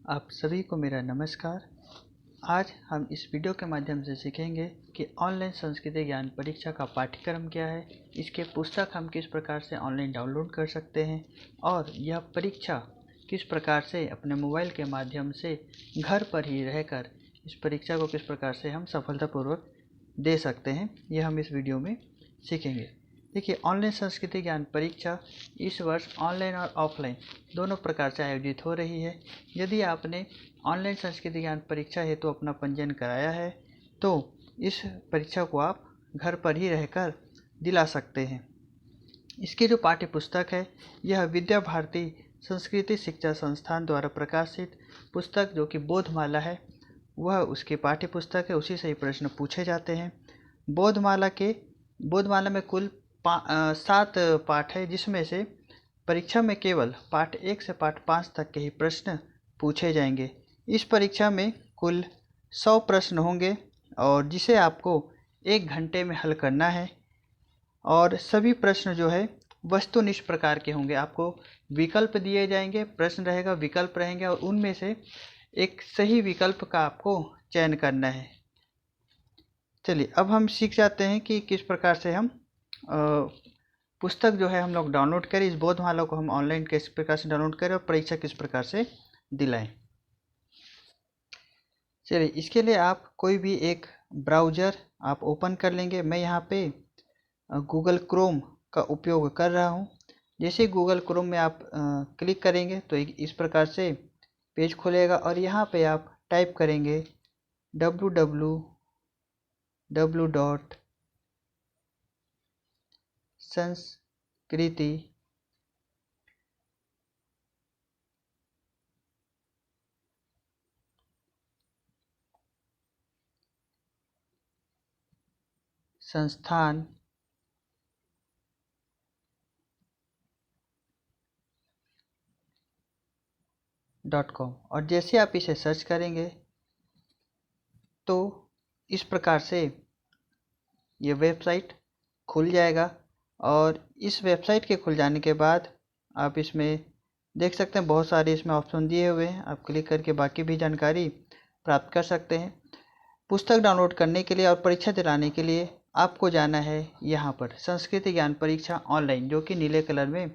आप सभी को मेरा नमस्कार। आज हम इस वीडियो के माध्यम से सीखेंगे कि ऑनलाइन संस्कृति ज्ञान परीक्षा का पाठ्यक्रम क्या है, इसके पुस्तक हम किस प्रकार से ऑनलाइन डाउनलोड कर सकते हैं और यह परीक्षा किस प्रकार से अपने मोबाइल के माध्यम से घर पर ही रहकर इस परीक्षा को किस प्रकार से हम सफलतापूर्वक दे सकते हैं, यह हम इस वीडियो में सीखेंगे। देखिए, ऑनलाइन संस्कृति ज्ञान परीक्षा इस वर्ष ऑनलाइन और ऑफलाइन दोनों प्रकार से आयोजित हो रही है। यदि आपने ऑनलाइन संस्कृति ज्ञान परीक्षा हेतु अपना पंजीयन कराया है तो इस परीक्षा को आप घर पर ही रहकर दिला सकते हैं। इसकी जो पाठ्य पुस्तक है यह विद्या भारती संस्कृति शिक्षा संस्थान द्वारा प्रकाशित पुस्तक जो कि बोधमाला है, वह उसकी पाठ्य पुस्तक है। उसी से ही प्रश्न पूछे जाते हैं। बोधमाला में कुल 7 पाठ है, जिसमें से परीक्षा में केवल पाठ 1 से पाठ 5 तक के ही प्रश्न पूछे जाएंगे। इस परीक्षा में कुल 100 प्रश्न होंगे और जिसे आपको 1 घंटे में हल करना है। और सभी प्रश्न जो है वस्तुनिष्ठ प्रकार के होंगे। आपको विकल्प दिए जाएंगे, प्रश्न रहेगा, विकल्प रहेंगे और उनमें से एक सही विकल्प का आपको चयन करना है। चलिए अब हम सीख जाते हैं कि किस प्रकार से हम पुस्तक जो है हम लोग डाउनलोड करें। इस बोधमाला को हम ऑनलाइन किस प्रकार से डाउनलोड करें और परीक्षा किस प्रकार से दिलाएं। चलिए, इसके लिए आप कोई भी एक ब्राउज़र आप ओपन कर लेंगे। मैं यहाँ पे गूगल क्रोम का उपयोग कर रहा हूँ। जैसे गूगल क्रोम में आप क्लिक करेंगे तो इस प्रकार से पेज खुलेगा और यहाँ पे आप टाइप करेंगे www. संस्कृति संस्थान .com और जैसे आप इसे सर्च करेंगे तो इस प्रकार से ये वेबसाइट खुल जाएगा। और इस वेबसाइट के खुल जाने के बाद आप इसमें देख सकते हैं बहुत सारे इसमें ऑप्शन दिए हुए हैं। आप क्लिक करके बाकी भी जानकारी प्राप्त कर सकते हैं। पुस्तक डाउनलोड करने के लिए और परीक्षा दिलाने के लिए आपको जाना है यहाँ पर संस्कृति ज्ञान परीक्षा ऑनलाइन, जो कि नीले कलर में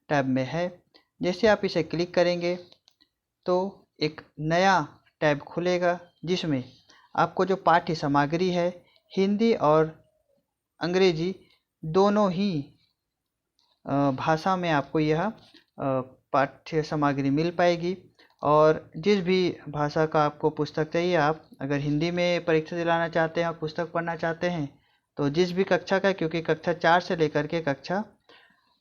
टैब में है। जैसे आप इसे क्लिक करेंगे तो एक नया टैब खुलेगा जिसमें आपको जो पाठ्य सामग्री है हिंदी और अंग्रेजी दोनों ही भाषा में आपको यह पाठ्य सामग्री मिल पाएगी। और जिस भी भाषा का आपको पुस्तक चाहिए, आप अगर हिंदी में परीक्षा दिलाना चाहते हैं और पुस्तक पढ़ना चाहते हैं तो जिस भी कक्षा का, क्योंकि कक्षा 4 से लेकर के कक्षा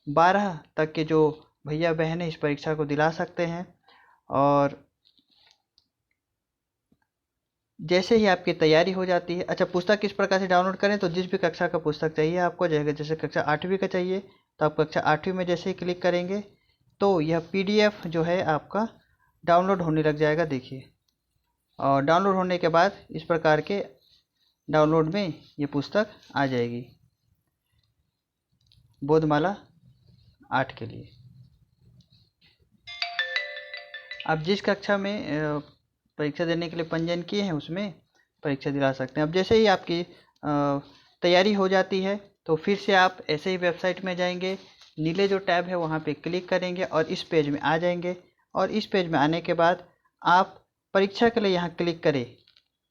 12 तक के जो भैया बहन इस परीक्षा को दिला सकते हैं। और जैसे ही आपकी तैयारी हो जाती है, अच्छा पुस्तक किस प्रकार से डाउनलोड करें, तो जिस भी कक्षा का पुस्तक चाहिए आपको, जैसे कक्षा 8वीं का चाहिए तो आप कक्षा 8वीं में जैसे ही क्लिक करेंगे तो यह PDF जो है आपका डाउनलोड होने लग जाएगा। देखिए, और डाउनलोड होने के बाद इस प्रकार के डाउनलोड में ये पुस्तक आ जाएगी बोधमाला 8 के लिए। आप जिस कक्षा में परीक्षा देने के लिए पंजीयन किए हैं उसमें परीक्षा दिला सकते हैं। अब जैसे ही आपकी तैयारी हो जाती है तो फिर से आप ऐसे ही वेबसाइट में जाएंगे, नीले जो टैब है वहाँ पे क्लिक करेंगे और इस पेज में आ जाएंगे। और इस पेज में आने के बाद आप परीक्षा के लिए यहाँ क्लिक करें,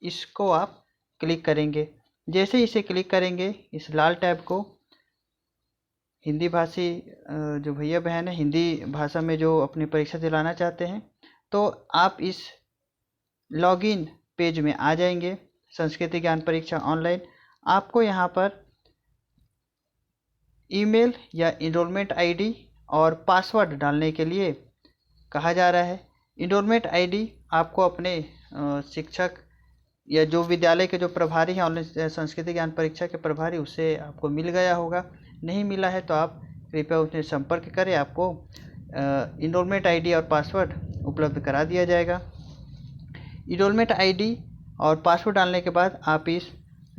इसको आप क्लिक करेंगे। जैसे ही इसे क्लिक करेंगे, इस लाल टैब को, हिंदी भाषी जो भैया बहन है हिंदी भाषा में जो अपनी परीक्षा दिलाना चाहते हैं, तो आप इस लॉगिन पेज में आ जाएंगे संस्कृति ज्ञान परीक्षा ऑनलाइन। आपको यहाँ पर ईमेल या इनरोलमेंट ID और पासवर्ड डालने के लिए कहा जा रहा है। इनरोलमेंट ID आपको अपने शिक्षक या जो विद्यालय के जो प्रभारी हैं ऑनलाइन संस्कृति ज्ञान परीक्षा के प्रभारी, उससे आपको मिल गया होगा। नहीं मिला है तो आप कृपया उससे संपर्क करें, आपको इनरोलमेंट ID और पासवर्ड उपलब्ध करा दिया जाएगा। इनरोलमेंट ID और पासवर्ड डालने के बाद आप इस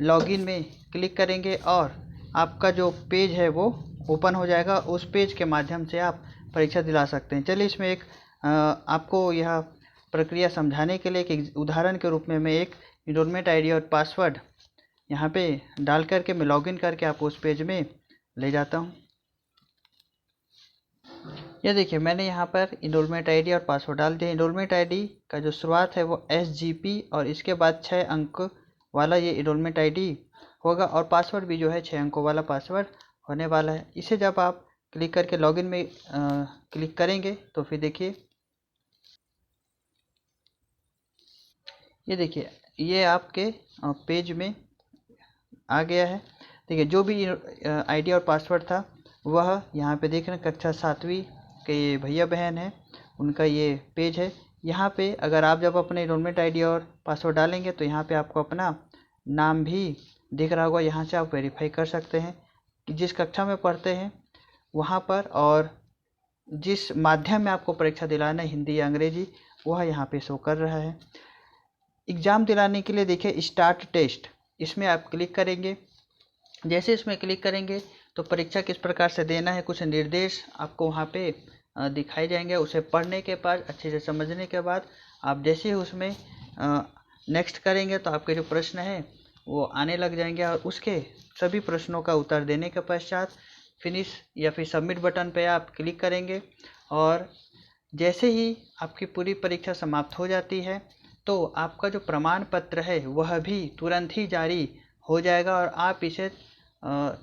लॉगिन में क्लिक करेंगे और आपका जो पेज है वो ओपन हो जाएगा। उस पेज के माध्यम से आप परीक्षा दिला सकते हैं। चलिए, इसमें एक आपको यह प्रक्रिया समझाने के लिए एक उदाहरण के रूप में मैं एक इनरोलमेंट आईडी और पासवर्ड यहाँ पे डाल करके मैं लॉगिन करके आपको उस पेज में ले जाता हूँ। ये देखिए मैंने यहाँ पर इनरोलमेंट आईडी और पासवर्ड डाल दिया। इनरोलमेंट आईडी का जो शुरुआत है वो SGP और इसके बाद 6 अंक वाला ये इनरोलमेंट आईडी होगा और पासवर्ड भी जो है 6 अंकों वाला पासवर्ड होने वाला है। इसे जब आप क्लिक करके लॉगिन में क्लिक करेंगे तो फिर देखिए ये देखिए ये आपके पेज में आ गया है। देखिए जो भी आईडी और पासवर्ड था वह यहाँ पे देख रहे हैं, कक्षा 7वीं के ये भैया बहन हैं, उनका ये पेज है। यहाँ पे अगर आप जब अपने इनरोलमेंट आईडी और पासवर्ड डालेंगे तो यहाँ पे आपको अपना नाम भी दिख रहा होगा। यहाँ से आप वेरीफाई कर सकते हैं कि जिस कक्षा में पढ़ते हैं वहाँ पर और जिस माध्यम में आपको परीक्षा दिलाना है, हिंदी या अंग्रेजी, वह यहाँ पे शो कर रहा है। एग्ज़ाम दिलाने के लिए देखिए स्टार्ट टेस्ट, इसमें आप क्लिक करेंगे। जैसे इसमें क्लिक करेंगे तो परीक्षा किस प्रकार से देना है कुछ निर्देश आपको वहाँ पे दिखाए जाएंगे। उसे पढ़ने के बाद अच्छे से समझने के बाद आप जैसे ही उसमें नेक्स्ट करेंगे तो आपके जो प्रश्न है वो आने लग जाएंगे और उसके सभी प्रश्नों का उत्तर देने के पश्चात फिनिश या फिर सबमिट बटन पे आप क्लिक करेंगे और जैसे ही आपकी पूरी परीक्षा समाप्त हो जाती है तो आपका जो प्रमाण पत्र है वह भी तुरंत ही जारी हो जाएगा और आप इसे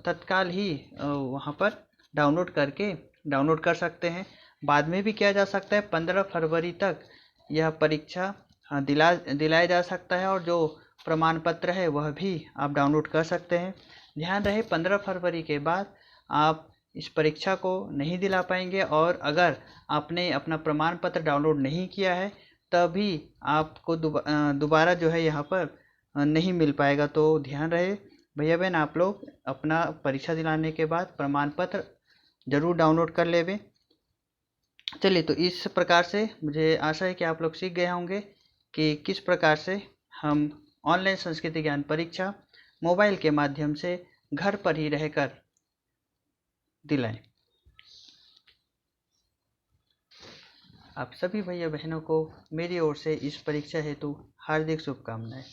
तत्काल ही वहाँ पर डाउनलोड कर सकते हैं। बाद में भी किया जा सकता है। 15 फरवरी तक यह परीक्षा दिलाया जा सकता है और जो प्रमाण पत्र है वह भी आप डाउनलोड कर सकते हैं। ध्यान रहे 15 फरवरी के बाद आप इस परीक्षा को नहीं दिला पाएंगे और अगर आपने अपना प्रमाण पत्र डाउनलोड नहीं किया है तभी आपको दोबारा जो है यहाँ पर नहीं मिल पाएगा। तो ध्यान रहे भैया बहन, आप लोग अपना परीक्षा दिलाने के बाद प्रमाण पत्र ज़रूर डाउनलोड कर लेवें। चलिए, तो इस प्रकार से मुझे आशा है कि आप लोग सीख गए होंगे कि किस प्रकार से हम ऑनलाइन संस्कृति ज्ञान परीक्षा मोबाइल के माध्यम से घर पर ही रहकर दिलाएं। आप सभी भैया बहनों को मेरी ओर से इस परीक्षा हेतु हार्दिक शुभकामनाएं।